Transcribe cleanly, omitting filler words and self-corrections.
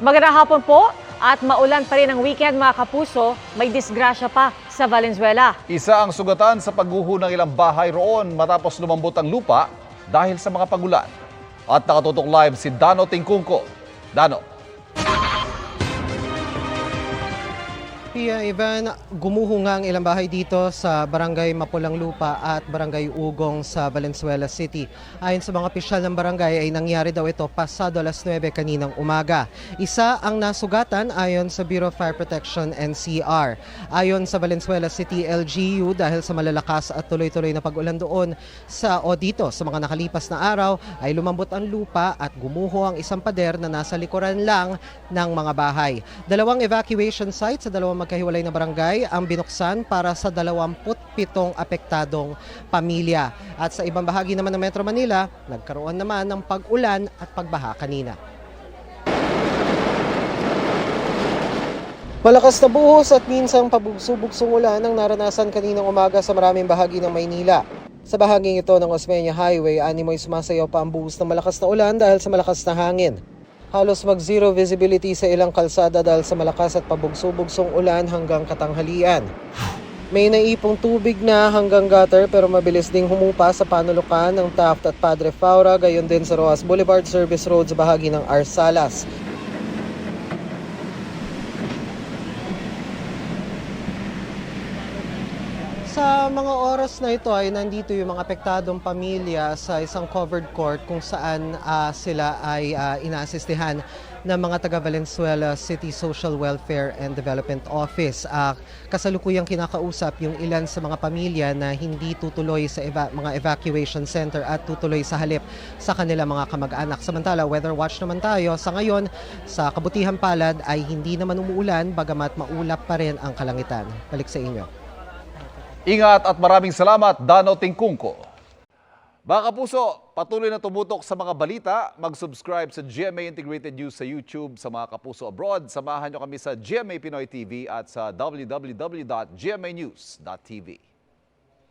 Magandang hapon po at maulan pa rin ang weekend mga kapuso, may disgrasya pa sa Valenzuela. Isa ang sugatan sa pagguho ng ilang bahay roon matapos lumambot ang lupa dahil sa mga pagulan. At nakatutok live si Dano Tingkungko. Dano. Pia Ivan, gumuho nga ang ilang bahay dito sa Barangay Mapulang Lupa at Barangay Ugong sa Valenzuela City. Ayon sa mga opisyal ng barangay ay nangyari daw ito pasado alas 9 kaninang umaga. Isa ang nasugatan ayon sa Bureau of Fire Protection NCR. Ayon sa Valenzuela City LGU dahil sa malalakas at tuloy-tuloy na pag-ulan doon dito sa mga nakalipas na araw ay lumambot ang lupa at gumuho ang isang pader na nasa likuran lang ng mga bahay. Dalawang evacuation sites sa dalawang magkahiwalay na barangay ang binuksan para sa 27 apektadong pamilya. At sa ibang bahagi naman ng Metro Manila, nagkaroon naman ng pag-ulan at pagbaha kanina. Malakas na buhos at minsang pabugso-bugsong ulan ang naranasan kaninang umaga sa maraming bahagi ng Maynila. Sa bahaging ito ng Osmeña Highway, animoy sumasayaw pa ang buhos ng malakas na ulan dahil sa malakas na hangin. Halos mag-zero visibility sa ilang kalsada dahil sa malakas at pabugso-bugsong ulan hanggang katanghalian. May naipong tubig na hanggang gutter pero mabilis ding humupa sa panulukan ng Taft at Padre Faura, gayon din sa Roas Boulevard Service Road sa bahagi ng Arsalas. Sa mga oras na ito ay nandito yung mga apektadong pamilya sa isang covered court kung saan sila ay inaasistihan ng mga taga Valenzuela City Social Welfare and Development Office. Kasalukuyang kinakausap yung ilan sa mga pamilya na hindi tutuloy sa mga evacuation center at tutuloy sa halip sa kanilang mga kamag-anak. Samantala, weather watch naman tayo. Sa ngayon, sa kabutihang palad ay hindi naman umuulan bagamat maulap pa rin ang kalangitan. Balik sa inyo. Ingat at maraming salamat, Dano Tingkungko. Mga kapuso, patuloy na tumutok sa mga balita. Mag-subscribe sa GMA Integrated News sa YouTube. Sa mga kapuso abroad, samahan nyo kami sa GMA Pinoy TV at sa www.gmanews.tv.